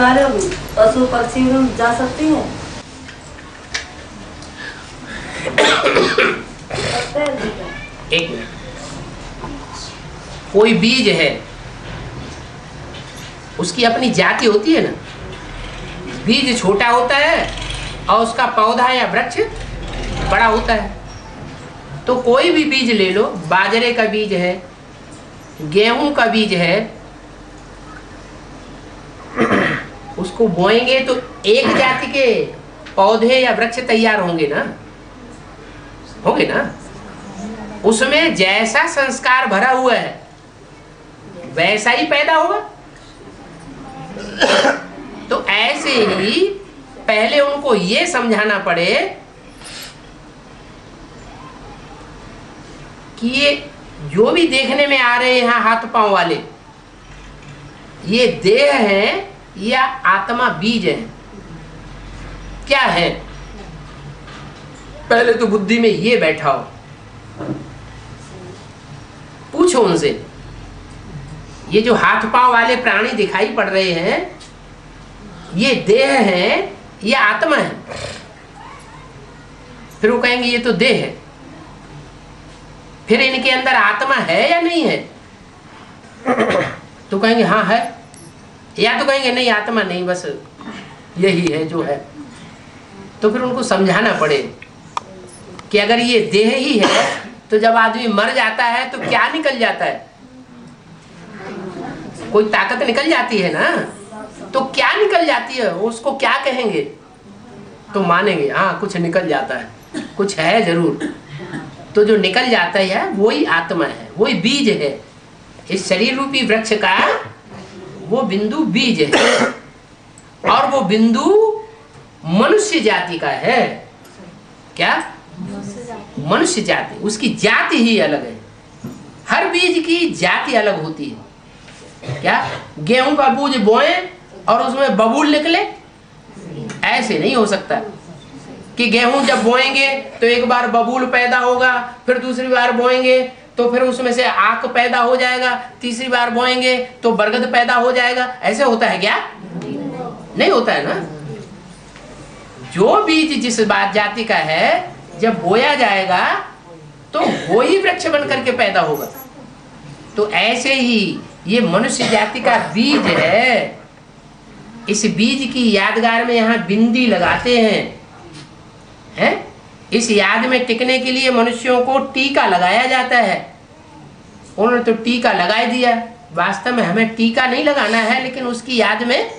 हमारे पशु पक्षी जा सकती हैं? एक मिनट, कोई बीज है उसकी अपनी जाति होती है ना। बीज छोटा होता है और उसका पौधा या वृक्ष बड़ा होता है। तो कोई भी बीज ले लो, बाजरे का बीज है, गेहूं का बीज है, उसको बोएंगे तो एक जाति के पौधे या वृक्ष तैयार होंगे ना, होंगे ना। उसमें जैसा संस्कार भरा हुआ है वैसा ही पैदा होगा। तो ऐसे ही पहले उनको ये समझाना पड़े कि ये जो भी देखने में आ रहे हैं यहाँ हाथ पांव वाले, ये देह है या आत्मा बीज है, क्या है? पहले तो बुद्धि में ये बैठा हो, पूछो उनसे, ये जो हाथ पांव वाले प्राणी दिखाई पड़ रहे हैं ये देह है या आत्मा है? फिर वो कहेंगे ये तो देह है। फिर इनके अंदर आत्मा है या नहीं है? तो कहेंगे हाँ है, या तो कहेंगे नहीं आत्मा नहीं, बस यही है जो है। तो फिर उनको समझाना पड़े कि अगर ये देह ही है तो जब आदमी मर जाता है तो क्या निकल जाता है? कोई ताकत निकल जाती है ना। तो क्या निकल जाती है, उसको क्या कहेंगे? तो मानेंगे हाँ कुछ निकल जाता है, कुछ है जरूर। तो जो निकल जाता है वही आत्मा है, वही बीज है। इस शरीर रूपी वृक्ष का वो बिंदु बीज है, और वो बिंदु मनुष्य जाति का है। क्या? मनुष्य जाति, उसकी जाति ही अलग है। हर बीज की जाति अलग होती है। क्या गेहूं का बीज बोए और उसमें बबूल निकले? ऐसे नहीं हो सकता कि गेहूं जब बोएंगे तो एक बार बबूल पैदा होगा, फिर दूसरी बार बोएंगे तो फिर उसमें से आक पैदा हो जाएगा, तीसरी बार बोएंगे तो बरगद पैदा हो जाएगा। ऐसे होता है क्या? नहीं होता है ना। जो बीज जिस बात जाति का है जब बोया जाएगा तो वो ही वृक्ष बन करके पैदा होगा। तो ऐसे ही ये मनुष्य जाति का बीज है। इस बीज की यादगार में यहाँ बिंदी लगाते हैं। इस याद में टिकने के लिए मनुष्यों को टीका लगाया जाता है। उन्होंने तो टीका लगा दिया, वास्तव में हमें टीका नहीं लगाना है, लेकिन उसकी याद में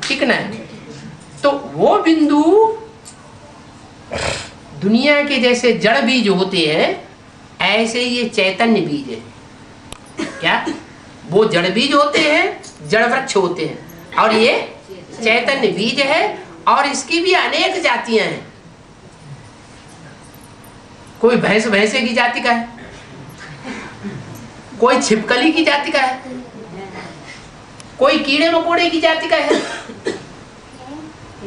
टिकना है। तो वो बिंदु दुनिया के जैसे जड़ बीज होते हैं, ऐसे ये चैतन्य बीज है। क्या? वो जड़ बीज होते हैं, जड़ वृक्ष होते हैं, और ये चैतन्य बीज है। और इसकी भी अनेक जातियां हैं। कोई भैंसे की जाति का है, कोई छिपकली की जाति का है, कोई कीड़े मकोड़े की जाति का है,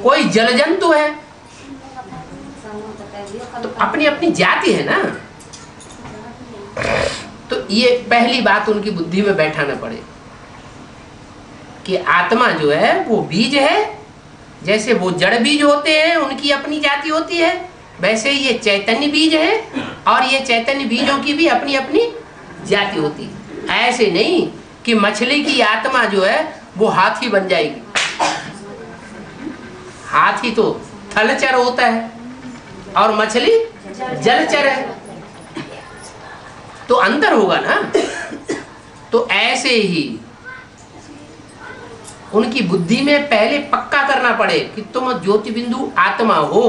कोई जल जंतु है। तो अपनी अपनी जाति है ना। तो ये पहली बात उनकी बुद्धि में बैठाना पड़े कि आत्मा जो है वो बीज है। जैसे वो जड़ बीज होते हैं, उनकी अपनी जाति होती है, वैसे ये चैतन्य बीज है, और ये चैतन्य बीजों की भी अपनी अपनी जाति होती है। ऐसे नहीं कि मछली की आत्मा जो है वो हाथी बन जाएगी। हाथी तो थलचर होता है और मछली जलचर है, तो अंतर होगा ना। तो ऐसे ही उनकी बुद्धि में पहले पक्का करना पड़े कि तुम ज्योति बिंदु आत्मा हो,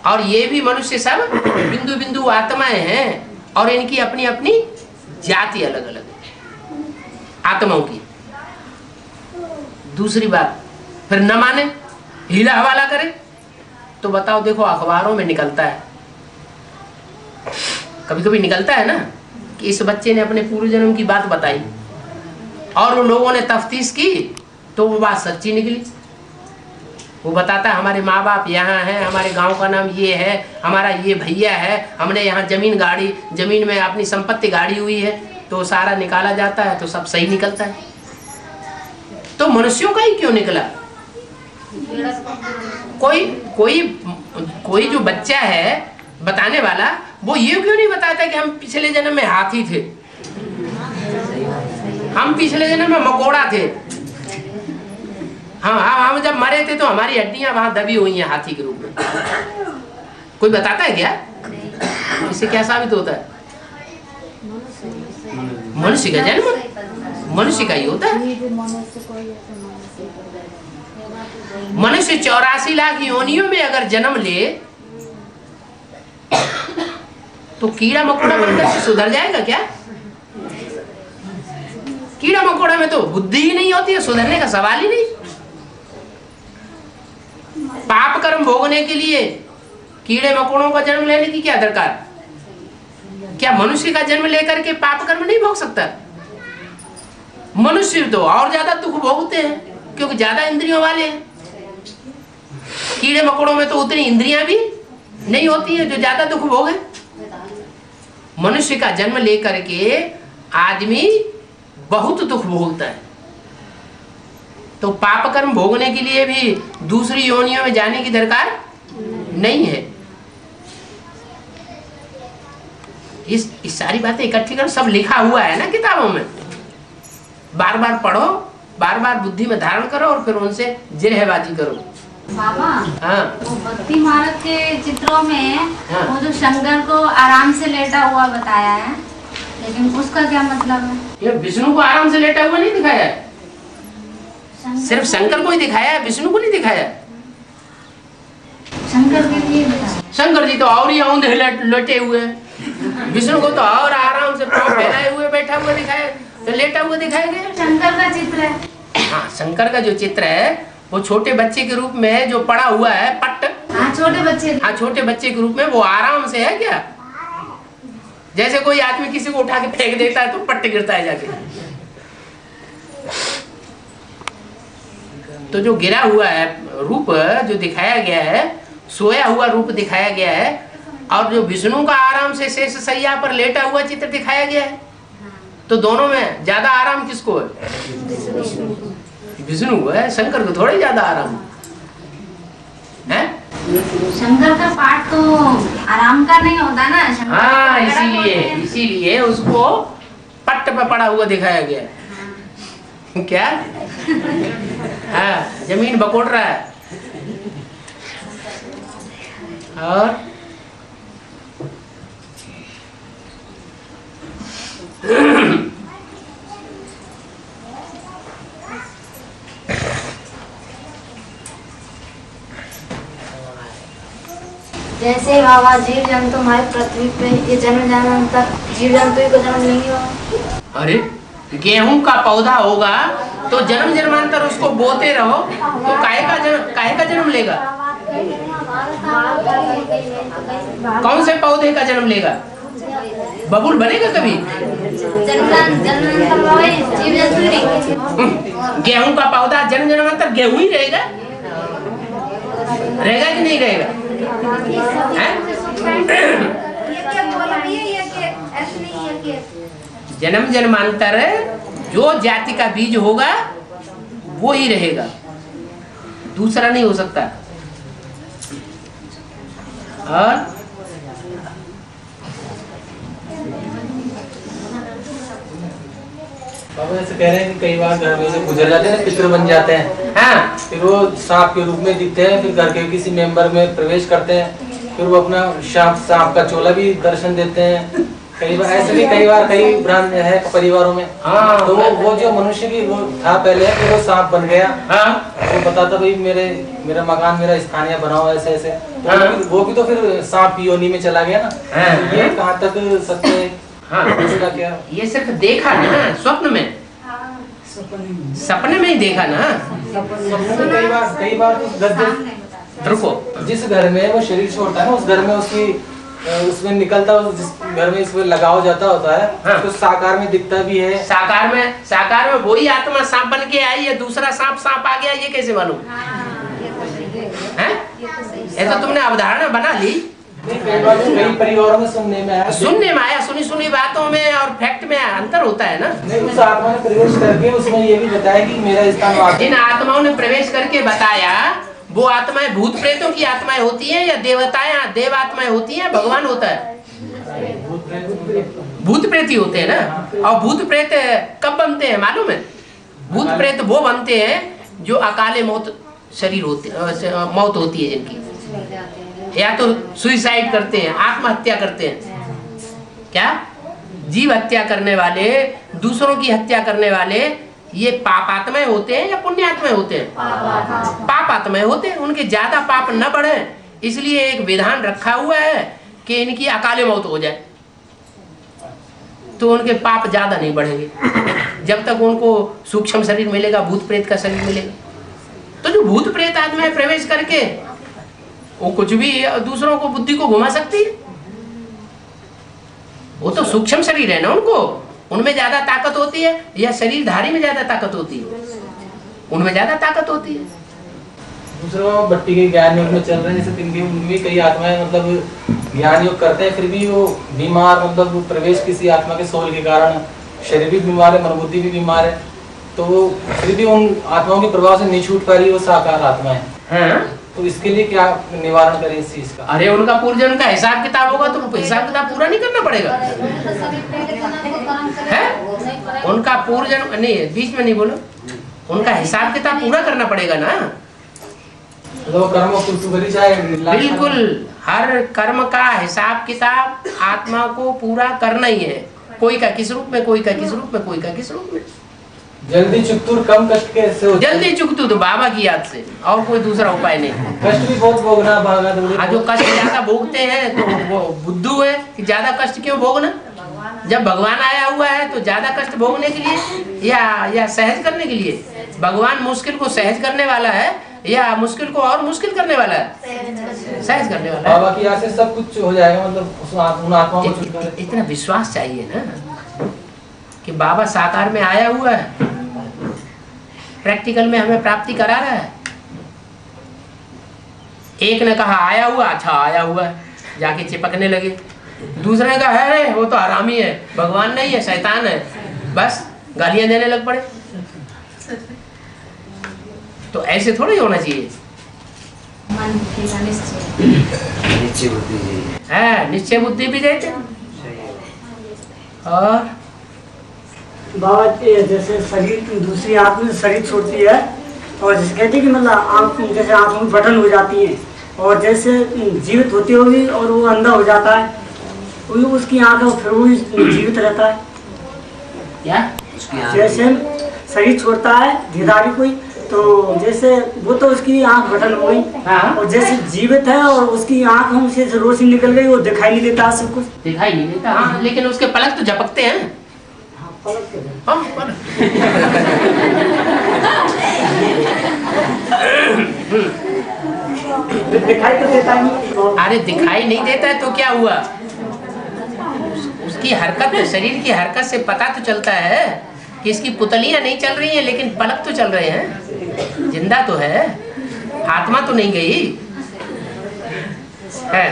और ये भी मनुष्य सब बिंदु बिंदु आत्माएं हैं, और इनकी अपनी अपनी जाति अलग अलग है आत्माओं की। दूसरी बात, फिर न माने, हीला हवाला करे, तो बताओ देखो अखबारों में निकलता है, कभी कभी निकलता है ना कि इस बच्चे ने अपने पूर्व जन्म की बात बताई और उन लोगों ने तफ्तीश की तो वो बात सच्ची निकली। वो बताता है हमारे माँ बाप यहाँ हैं, हमारे गांव का नाम ये है, हमारा ये भैया है, हमने यहाँ जमीन में अपनी संपत्ति गाड़ी हुई है, तो सारा निकाला जाता है तो सब सही निकलता है। तो मनुष्यों का ही क्यों निकला? कोई कोई कोई जो बच्चा है बताने वाला, वो ये क्यों नहीं बताता कि हम पिछले जन्म में हाथी थे, हम पिछले जन्म में मकोड़ा थे, हम जब मरे थे तो हमारी हड्डियां वहां दबी हुई हैं हाथी के रूप में। कोई बताता है क्या? इससे क्या साबित होता है? मनुष्य का जन्म मनुष्य का ही होता है। मनुष्य 84 लाख योनियों में अगर जन्म ले तो कीड़ा मकोड़ा बनकर सुधर जाएगा क्या? कीड़ा मकोड़ा में तो बुद्धि ही नहीं होती है, सुधरने का सवाल ही नहीं। पाप कर्म भोगने के लिए कीड़े मकोड़ों का जन्म लेने की क्या दरकार? क्या मनुष्य का जन्म लेकर के पाप कर्म नहीं भोग सकता? मनुष्य तो और ज्यादा दुख भोगते हैं क्योंकि ज्यादा इंद्रियों वाले हैं। कीड़े मकोड़ों में तो उतनी इंद्रियां भी नहीं होती है जो ज्यादा दुख भोगे। मनुष्य का जन्म लेकर के आदमी बहुत दुख भोगता है। तो पाप कर्म भोगने के लिए भी दूसरी योनियों में जाने की दरकार नहीं है। इस सारी बातें इकट्ठी कर, सब लिखा हुआ है ना किताबों में। बार बार पढ़ो, बार बार बुद्धि में धारण करो और फिर उनसे जिरहबाजी करो। बाबा, हाँ, वो भक्ति मार्ग के चित्रों में हाँ, वो जो शंकर को आराम से लेटा हुआ बताया है, लेकिन उसका क्या मतलब है? ये विष्णु को आराम से लेटा हुआ नहीं दिखाया है, सिर्फ शंकर को ही दिखाया है, विष्णु को नहीं दिखाया। शंकर के लिए बताया। शंकर जी तो और ही औंधे लेटे हुए हैं, विष्णु को तो और आराम से पांव फैलाए हुए बैठा हुआ दिखाया, तो लेटा हुआ दिखाया गया। शंकर का चित्र है। हाँ, शंकर का जो चित्र है वो छोटे बच्चे के रूप में जो पड़ा हुआ है पट्ट। हाँ, छोटे बच्चे। हाँ, छोटे बच्चे के रूप में वो आराम से है क्या? जैसे कोई आदमी किसी को उठा के फेंक देता है तो पट्ट गिरता है जाके। तो जो गिरा हुआ है रूप जो दिखाया गया है, सोया हुआ रूप दिखाया गया है, और जो विष्णु का आराम से शेष सैया पर लेटा हुआ चित्र दिखाया गया है, तो दोनों में ज्यादा आराम किसको है? विष्णु है, शंकर को थोड़ा ज्यादा आराम है। शंकर का पाठ तो आराम का नहीं होता ना। हाँ, इसीलिए उसको पट्ट पे पड़ा हुआ दिखाया गया है। क्या? हाँ, जमीन बकोड़ रहा है। और जैसे बाबा जीव जंतु हमारे पृथ्वी पे ये जन्म जन्मांतर जीव जंतु को जन्म नहीं होगा। अरे, गेहूं का पौधा होगा तो जन्म जन्मांतर उसको बोते रहो तो काहे का जन्म लेगा? कौन से पौधे का जन्म लेगा? बबूल बनेगा कभी? गेहूं का पौधा जन्म जन्मांतर गेहूं ही रहेगा कि नहीं रहेगा? जन्म जन्मांतर जो जाति का बीज होगा वो ही रहेगा, दूसरा नहीं हो सकता। और बाबा ऐसे कह रहे हैं कि कई बार घर में से गुजर जाते हैं, पितर बन जाते हैं। हाँ, फिर वो सांप के रूप में दिखते हैं, फिर घर के किसी मेंबर में प्रवेश करते हैं, फिर वो अपना सांप का चोला भी दर्शन देते हैं। कई बार ऐसे भी कई ब्रांड है परिवारों में। हाँ, तो वो जो मनुष्य की वो था पहले, फिर वो सांप बन गया। हाँ, वो बताता भाई मेरा मकान मेरा स्थानीय बनाओ ऐसे ऐसे, तो हाँ, वो भी तो फिर सांप की योनि में चला गया ना। हाँ, तो ये कहाँ तक सत्य है? हाँ, इसका क्या? ये सिर्फ देखा ना स्वप्न में, सपने में ही देखा ना। कई बार तो रुको, जिस घर में वो शरीर छोड़ता है ना, उस घर में उसमें निकलता, जिस घर में इसमें लगाव जाता होता है, हाँ, तो साकार में दिखता भी है। साकार में वही आत्मा सांप बन के आई है, दूसरा सांप आ गया, ये कैसे मालूम है? ये तो तुमने अवधारणा बना ली। कई परिवारों में सुनने में आया, सुनी सुनी बातों में और फैक्ट में अंतर होता है ना। नहीं, उस आत्मा ने प्रवेश करके उसमें ये भी बताया कि मेरा स्थान वहाँ। जिन आत्माओं ने प्रवेश करके बताया वो आत्माएं भूत प्रेतों की आत्माएं होती हैं या देवताएं देव आत्माएं होती हैं, भगवान होता है? भूत प्रेत ही होते हैं ना। और भूत प्रेत कब बनते हैं मालूम है? भूत प्रेत वो बनते हैं जो अकाले मौत शरीर मौत होती है जिनकी, या तो सुइसाइड करते हैं, आत्महत्या करते हैं। क्या? जीव हत्या करने वाले, दूसरों की हत्या करने वाले, ये पाप आत्माएं होते हैं या पुण्य आत्माएं होते हैं? पाप आत्माएं होते हैं। उनके ज्यादा पाप न बढ़े इसलिए एक विधान रखा हुआ है कि इनकी अकाले मौत हो जाए, तो उनके पाप ज्यादा नहीं बढ़ेंगे जब तक उनको सूक्ष्म शरीर मिलेगा, भूत प्रेत का शरीर मिलेगा। तो जो भूत प्रेत आत्माएं प्रवेश करके वो कुछ भी दूसरों को बुद्धि को घुमा सकती है। वो तो सूक्ष्म शरीर है ना, उनमें ज्यादा ताकत होती है या शरीरधारी में ज्यादा ताकत होती है? उनमें ज्यादा ताकत होती है। दूसरों भट्टी के ज्ञान योग में चल रहे हैं, जैसे उनमें कई आत्माएं मतलब ज्ञान योग करते हैं, फिर भी वो बीमार, मतलब प्रवेश किसी आत्मा के सोल के कारण शरीर भी बीमार है, मनोबुद्धि भी बीमार है, तो वो फिर भी उन आत्माओं के प्रभाव से नहीं छूट पा रही वो साकार आत्माएं। हाँ? तो इसके लिए क्या निवारण करें इस चीज का? अरे उनका पूर्वजन्म का हिसाब किताब होगा तो हिसाब किताब पूरा नहीं करना पड़ेगा है? उनका पूर्वजन्म नहीं, बीच में नहीं बोलो, उनका हिसाब किताब पूरा करना पड़ेगा ना। बिल्कुल, हर कर्म का हिसाब किताब आत्मा को पूरा करना ही है। कोई का किस रूप में, कोई का किस रूप में, कोई का किस रूप में। जल्दी चुकतुर कम कष्ट कैसे होता है? जल्दी चुकतू तो बाबा की याद से, और कोई दूसरा उपाय नहीं। कष्ट भी बहुत भोगना भागा। जो कष्ट ज्यादा भोगते हैं तो वो बुद्धू है कि ज्यादा कष्ट क्यों भोगना। जब भगवान आया हुआ है तो ज्यादा कष्ट भोगने के लिए या सहज करने के लिए? भगवान मुश्किल को सहज करने वाला है या मुश्किल को और मुश्किल करने वाला है? सहज करने वाला है। बाबा की याद से सब कुछ हो जाएगा, मतलब उन आत्माओं को इतना विश्वास चाहिए ना कि बाबा साकार में आया हुआ है, प्रैक्टिकल में हमें प्राप्ति करा रहा है। एक ने कहा आया हुआ, अच्छा आया हुआ है, जाके चिपकने लगे। दूसरे ने कहा है वो तो हरामी है, भगवान नहीं है, शैतान है, बस गालियां देने लग पड़े। तो ऐसे थोड़ी होना चाहिए। निश्चय बुद्धि भी देते। और बाबा जैसे शरीर दूसरी आत्मा शरीर छोड़ती है और जैसे कहते हैं कि मतलब आँख जैसे आँखों में बटन हो जाती है और जैसे जीवित होती होगी और वो अंधा हो जाता है, वो उसकी आँख फिर वो जीवित रहता है। क्या? जैसे शरीर छोड़ता है धीधारी कोई, तो जैसे वो तो उसकी आँख बटन हो गई। हाँ? और जैसे जीवित है और उसकी आँख हमसे रोशनी निकल गई, वो दिखाई नहीं देता, सब कुछ दिखाई नहीं देता। हाँ, लेकिन उसके पलक तो झपकते हैं। हाँ, पलक। दिखाई तो देता नहीं। अरे दिखाई नहीं देता है तो क्या हुआ? उसकी हरकत, शरीर की हरकत से पता तो चलता है कि इसकी पुतलियां नहीं चल रही हैं, लेकिन पलक तो चल रहे हैं, जिंदा तो है, आत्मा तो नहीं गई है।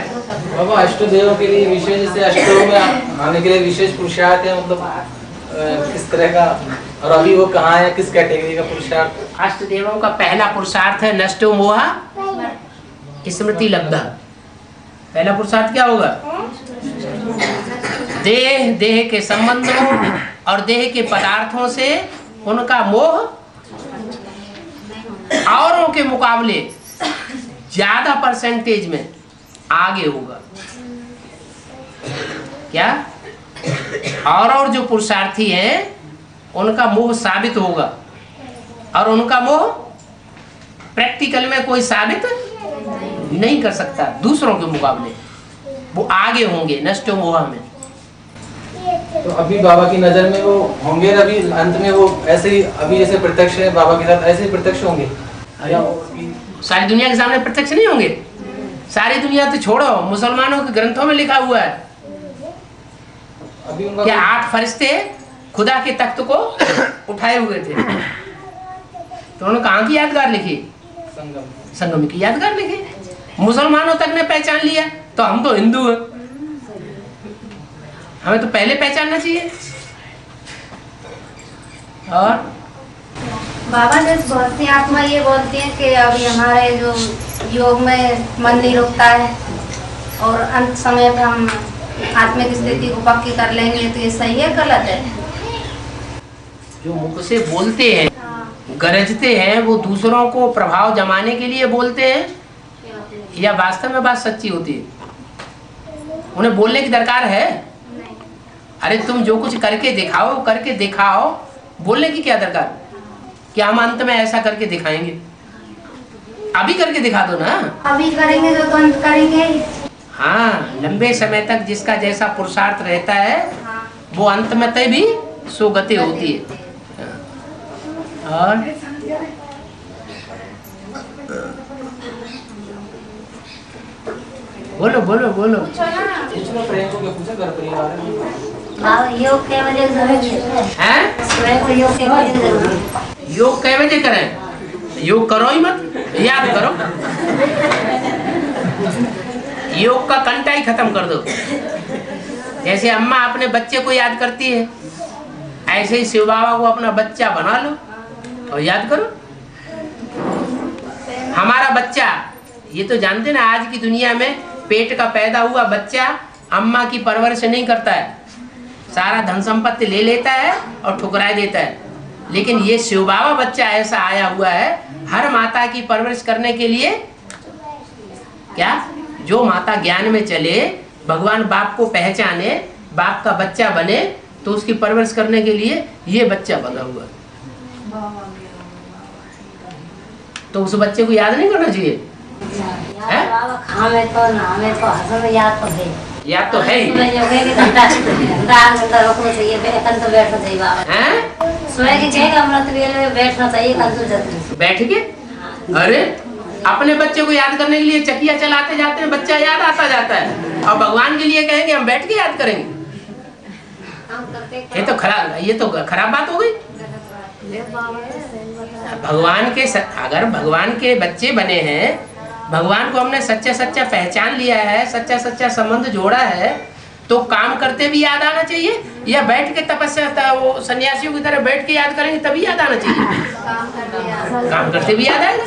बाबा अष्टदेव के लिए विशेष, जैसे अष्टदेव में आने के लिए विशेष पुरुषार्थ है, मतलब किस तरह का, और अभी वो कहाँ है, किस कैटेगरी का पुरुषार्थ? अष्ट देवों का पहला पुरुषार्थ है नष्टो मोहा स्मृति लब्धा। पहला पुरुषार्थ क्या होगा? देह के संबंधों और देह के पदार्थों से उनका मोह औरों के मुकाबले ज्यादा परसेंटेज में आगे होगा। क्या? और जो पुरुषार्थी हैं उनका मोह साबित होगा, और उनका मोह प्रैक्टिकल में कोई साबित नहीं कर सकता दूसरों के मुकाबले, वो आगे होंगे नष्टो मोह में। तो अभी बाबा की नजर में वो होंगे, अभी अंत में वो ऐसे ही अभी जैसे प्रत्यक्ष है बाबा के साथ, ऐसे ही प्रत्यक्ष होंगे? सारी दुनिया के सामने प्रत्यक्ष नहीं होंगे। सारी दुनिया तो छोड़ो, मुसलमानों के ग्रंथों में लिखा हुआ है कि 8 फरिश्ते खुदा के तख्त को उठाए हुए थे, तो उन्होंने कहाँ की यादगार लिखी? संगम की यादगार लिखी। मुसलमानों तक ने पहचान लिया तो हम तो हिंदू हैं, हमें तो पहले पहचानना चाहिए। और बाबा जैसे बहुत सी आत्मा ये बोलती है कि अभी हमारे जो योग में मन नहीं रुकता है और अंत समय पर हम आत्मिक स्थिति को पक्की कर लेंगे, तो ये सही है गलत है? जो मुख से बोलते हैं, गरजते हैं, वो दूसरों को प्रभाव जमाने के लिए बोलते हैं या वास्तव में बात सच्ची होती है? उन्हें बोलने की दरकार है? अरे तुम जो कुछ करके दिखाओ, बोलने की क्या दरकार? कि हम अंत में ऐसा करके दिखाएंगे? अभी करके दिखा दो ना। अभी करेंगे तो अंत करेंगे। हाँ, लंबे समय तक जिसका जैसा पुरुषार्थ रहता है वो अंत में तय भी सुगति होती है। और बोलो बोलो बोलो। पूछना प्रेम को क्या पूछा, घर परिवार योग के वजह से योग के वजह से योग कै बजे करें? योग करो ही मत, याद करो। योग का कंटा ही खत्म कर दो। जैसे अम्मा अपने बच्चे को याद करती है, ऐसे ही शिव बाबा को अपना बच्चा बना लो और याद करो। हमारा बच्चा, ये तो जानते ना, आज की दुनिया में पेट का पैदा हुआ बच्चा अम्मा की परवरिश नहीं करता है, सारा धन संपत्ति ले लेता है और ठुकरा देता है। लेकिन ये शिव बाबा बच्चा ऐसा आया हुआ है हर माता की परवरिश करने के लिए। क्या? जो माता ज्ञान में चले, भगवान बाप को पहचाने, बाप का बच्चा बने, तो उसकी परवरिश करने के लिए ये बच्चा बना हुआ। तो उस बच्चे को याद नहीं करना चाहिए? याद तो है ही। बैठ के? अरे अपने बच्चे को याद करने के लिए चकिया चलाते जाते हैं, बच्चा याद आता जाता है, और भगवान के लिए कहेंगे हम बैठ के याद करेंगे? ये तो खराब बात हो गई। भगवान के अगर भगवान के बच्चे बने हैं, भगवान को हमने सच्चा सच्चा पहचान लिया है, सच्चा सच्चा संबंध जोड़ा है, तो काम करते भी याद आना चाहिए, या बैठ के तपस्या वो सन्यासियों की तरह बैठ के याद करेंगे तभी याद आना चाहिए? काम करते भी याद आएगा।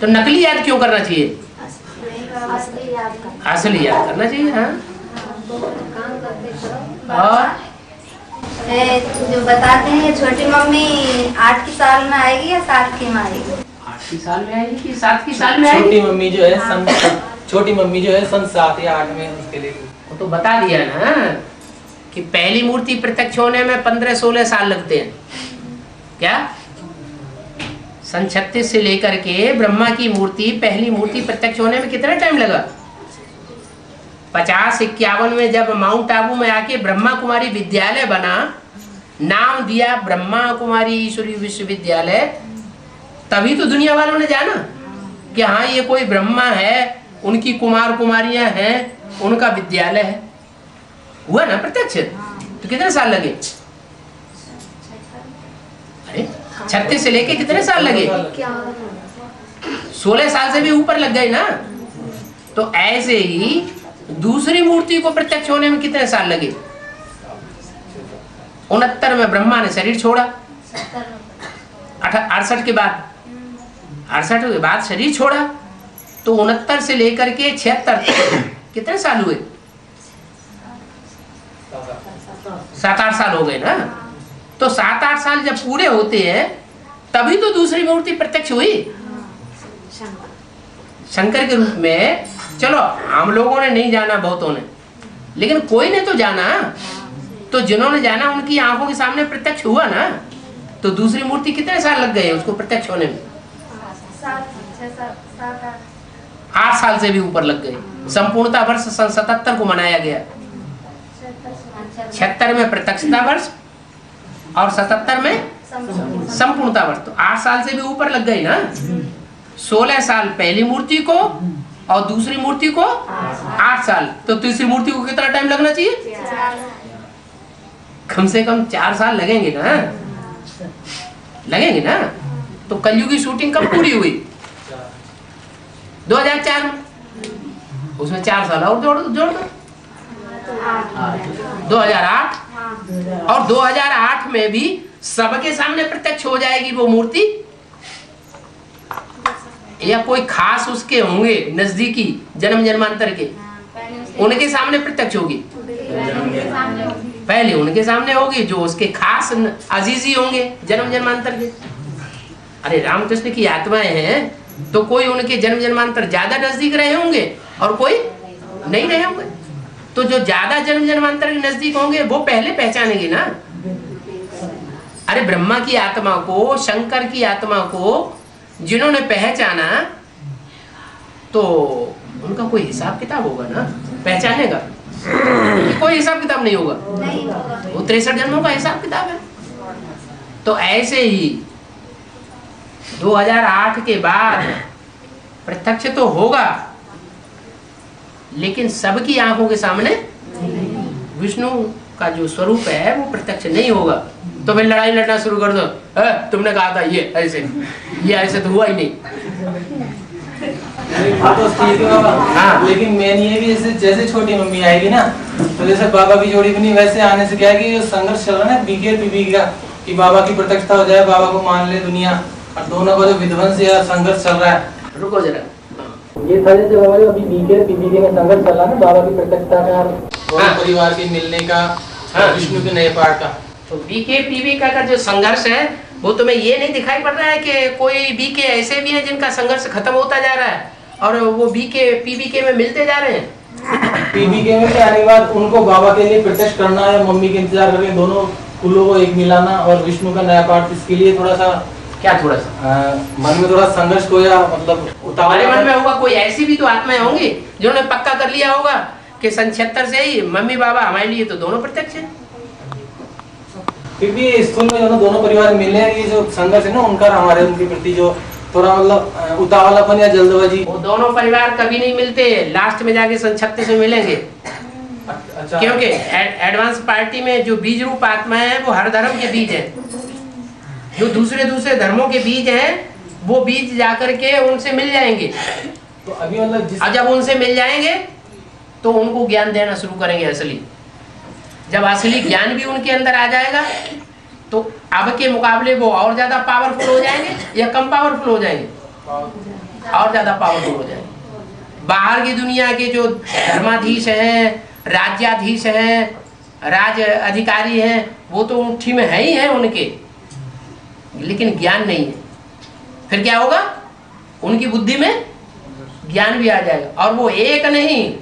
तो नकली याद क्यों करना चाहिए? असली याद करना चाहिए। हाँ, और जो बताते हैं छोटी मम्मी 8 की साल में आएगी या 7 की में आएगी? 8 की साल में आएगी कि 7 की साल में आएगी? छोटी मम्मी जो है सन 7 या 8 में, उसके लिए वो तो बता दिया ना कि पहली मूर्ति प्रत्यक्ष होने में 15-16 साल लगते हैं। क्या? सन 36 से लेकर के ब्रह्मा की मूर्ति, पहली मूर्ति प्रत्यक्ष होने में कितना टाइम लगा? 50-51 में जब माउंट आबू में आके ब्रह्मा कुमारी विद्यालय बना, नाम दिया ब्रह्मा कुमारी ईश्वरी विश्वविद्यालय, तभी तो दुनिया वालों ने जाना कि हाँ ये कोई ब्रह्मा है, उनकी कुमार कुमारियां हैं, उनका विद्यालय है। हुआ ना प्रत्यक्ष? तो कितने साल लगे? अरे 36 से लेके कितने साल लगे? 16 साल से भी ऊपर लग गए ना। तो ऐसे ही दूसरी मूर्ति को प्रत्यक्ष होने में कितने साल लगे? 69 में ब्रह्मा ने शरीर छोड़ा, 68 के बाद 68 के बाद शरीर छोड़ा, तो 69 से लेकर के 76 कितने साल हुए? 7-8 साल हो गए ना। तो 7-8 साल जब पूरे होते हैं तभी तो दूसरी मूर्ति प्रत्यक्ष हुई शंकर के रूप में। चलो हम लोगों ने नहीं जाना, बहुतों ने, लेकिन कोई ने तो जाना। तो जिन्होंने जाना उनकी आंखों के सामने प्रत्यक्ष हुआ ना। तो दूसरी मूर्ति कितने साल लग गए उसको प्रत्यक्ष होने में? 8 साल से भी ऊपर लग गए। संपूर्णता वर्ष सन 77 को मनाया गया। 76 में प्रत्यक्षता वर्ष और 77 में संपूर्णता वर्ष। तो 8 साल से भी ऊपर लग गई ना। 16 साल पहली मूर्ति को और दूसरी मूर्ति को 8 साल। तो तीसरी मूर्ति को कितना टाइम लगना चाहिए? कम से कम 4 साल लगेंगे ना, लगेंगे ना। तो कलयुग की शूटिंग कब पूरी हुई? 2004 में। उसमें 4 साल और जोड़ दो 2008। और 2008 में भी सबके सामने प्रत्यक्ष हो जाएगी वो मूर्ति, या कोई खास उसके होंगे नजदीकी जन्म जन्मांतर के, उनके सामने प्रत्यक्ष होगी? पहले उनके सामने होगी जो उसके खास अजीजी होंगे जन्म जन्मांतर के। अरे रामकृष्ण की आत्माएं हैं तो कोई उनके जन्म जन्मांतर ज्यादा नजदीक रहे होंगे और कोई नहीं रहे होंगे। तो जो ज्यादा जन्म जन्मांतर के नजदीक होंगे वो पहले पहचानेंगे ना। अरे ब्रह्मा की आत्मा को, शंकर की आत्मा को जिन्होंने पहचाना तो उनका कोई हिसाब किताब होगा ना पहचानने का। कोई हिसाब किताब नहीं होगा, वो 63 जन्मों का हिसाब किताब है। तो ऐसे ही 2008 के बाद प्रत्यक्ष तो होगा लेकिन सबकी आंखों के सामने विष्णु का जो स्वरूप है वो प्रत्यक्ष नहीं होगा। तो फिर लड़ाई लड़ना शुरू कर दो, तुमने कहा था ये ऐसे तो हुआ ही नहीं। तो ठीक है बाबा। हाँ। लेकिन मेन ये भी जैसे छोटी मम्मी आएगी ना तो जैसे बाबा की जोड़ी बनी, वैसे आने से क्या है कि जो संघर्ष चल रहा है ना बीके पीबी का, कि बाबा की प्रत्यक्षता हो जाए, बाबा को मान ले दुनिया, और दोनों का जो विध्वंस या संघर्ष चल रहा है। रुको जरा, ये था जैसे बाबा जो अभी बीके पीबी में संघर्ष चल रहा है ना बाबा की प्रत्यक्षता का और दोनों परिवार के मिलने का, विष्णु के नए पाठ का। तो बीके पीबी का जो संघर्ष है वो तुम्हें ये नहीं दिखाई पड़ रहा है कि कोई बीके ऐसे भी हैं जिनका संघर्ष खत्म होता जा रहा है और वो बीके पीबीके में मिलते जा रहे हैं। पीबीके में आने के बाद उनको बाबा के लिए प्रत्यक्ष करना या मम्मी के इंतजार करके दोनों कुलों को एक मिलाना और विष्णु का नया पाठ, इसके लिए थोड़ा सा क्या थोड़ा सा मन में थोड़ा संघर्ष को या मतलब तुम्हारे मन में होगा। कोई ऐसी भी तो आत्माएं होंगी जिन्होंने पक्का कर लिया होगा कि सन 76 से ही मम्मी बाबा हमारे लिए तो दोनों प्रत्यक्ष है। फिर भी स्थूल में दोनों परिवार मिले हैं, ये जो संघर्ष है ना उनका हमारे उनके प्रति जो थोड़ा मतलब उतावलापन या जल्दबाजी, वो दोनों परिवार कभी नहीं मिलते, लास्ट में जाके सन 36 में मिलेंगे। अच्छा। क्योंकि एडवांस पार्टी में जो बीज रूप आत्माएं हैं वो हर धर्म के बीज हैं। जो दूसरे धर्मों के बीज हैं वो बीज जाकर के उनसे मिल जाएंगे। तो अभी मतलब अब जब उनसे मिल जाएंगे तो उनको ज्ञान देना शुरू करेंगे असली। जब असली ज्ञान भी उनके अंदर आ जाएगा तो अब के मुकाबले वो और ज्यादा पावरफुल हो जाएंगे या कम पावरफुल हो जाएंगे? और ज्यादा पावरफुल हो जाएंगे। बाहर की दुनिया के जो धर्माधीश हैं, राज्याधीश हैं, राज अधिकारी हैं, वो तो मुट्ठी में है ही है उनके, लेकिन ज्ञान नहीं है। फिर क्या होगा? उनकी बुद्धि में ज्ञान भी आ जाएगा और वो एक नहीं,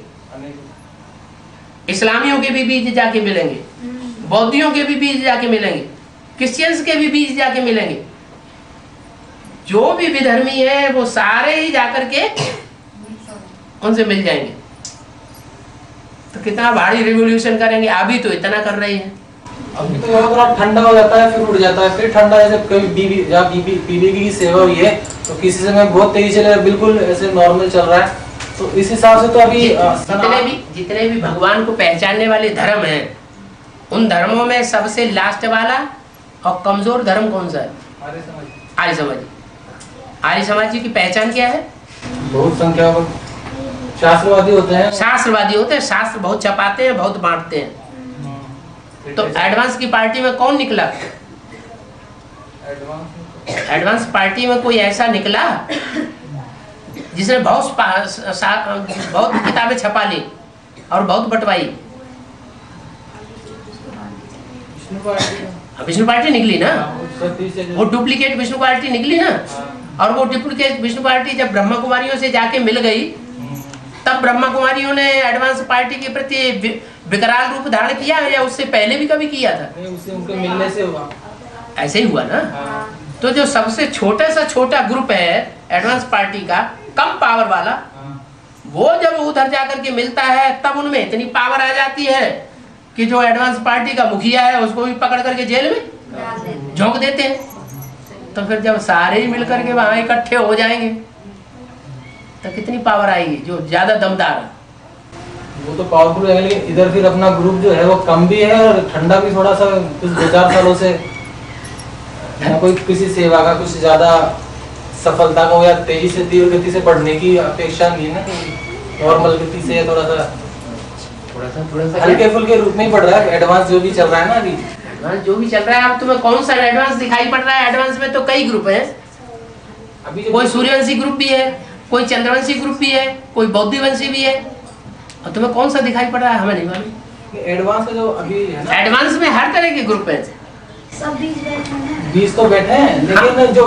इस्लामियों के भी बीज जाके मिलेंगे, बौद्धियों के भी बीज जाके मिलेंगे, क्रिश्चियंस के भी बीज जाके मिलेंगे। जो भी विधर्मी है वो सारे ही जाकर के उनसे मिल जाएंगे। तो कितना भारी रिवॉल्यूशन करेंगे। अभी तो इतना कर रही है, अभी तो यहाँ थोड़ा ठंडा हो जाता है फिर उड़ जाता है, फिर ठंडा। जैसे कभी बीबी की सेवा हुई है तो किसी समय बहुत तेजी से बिल्कुल ऐसे नॉर्मल चल रहा है। तो इस हिसाब से तो अभी जितने भी भगवान को पहचानने वाले धर्म हैं उन धर्मों में सबसे लास्ट वाला और कमजोर धर्म कौन सा है? आर्य समाज। आर्य समाज की पहचान क्या है? बहुत संख्या में शास्त्रवादी होते हैं। शास्त्रवादी होते हैं, शास्त्र बहुत छपाते हैं, बहुत बांटते हैं। तो एडवांस की पार्टी में कौन निकला? एडवांस पार्टी में कोई ऐसा निकला जिसने बहुत किताबें छपा ली और बहुत बंटवाई। विष्णु पार्टी निकली ना, वो डुप्लीकेट विष्णु पार्टी निकली ना। और वो डुप्लीकेट विष्णु पार्टी जब ब्रह्मा कुमारियों से जाके मिल गई तब ब्रह्मा कुमारियों ने एडवांस पार्टी के प्रति विकराल रूप धारण किया या उससे पहले भी कभी किया था? उससे उनके मिलने से हुआ, ऐसे ही हुआ ना। तो जो सबसे छोटा ग्रुप है एडवांस पार्टी का, कम पावर वाला, वो जब उधर जाकर के मिलता है तब उनमें इतनी पावर आ जाती है कि जो एडवांस पार्टी का मुखिया है उसको भी पकड़ करके जेल में झोंक देते हैं। तो फिर जब सारे ही मिलकर के वहां इकट्ठे हो जाएंगे तो कितनी पावर आएगी जो ज्यादा दमदार है। वो तो पावरफुल है, लेकिन इधर फिर अपना ग्रुप जो है वो कम भी है और ठंडा भी थोड़ा सा कुछ 2-4 सालों से ना कोई किसी सेवा का कुछ ज्यादा सफलता को या तेजी से तीव्र गति से बढ़ने की अपेक्षा नहीं है ना, नॉर्मल गति से थोड़ा सा हल्के फुल्के रूप में ही बढ़ रहा है। एडवांस जो भी चल रहा है ना अभी, एडवांस जो भी चल रहा है, अब तुम्हें कौन सा एडवांस दिखाई पड़ रहा है? एडवांस में तो कई ग्रुप हैं, अभी कोई सूर्यवंशी ग्रुप भी है, कोई चंद्रवंशी ग्रुप भी है, कोई बौद्धवंशी भी है, और तुम्हें कौन सा दिखाई पड़ रहा है हमें नहीं मालूम। एडवांस का जो अभी है ना, एडवांस में हर तरह के ग्रुप हैं, सब बीस तो बैठे हैं, लेकिन जो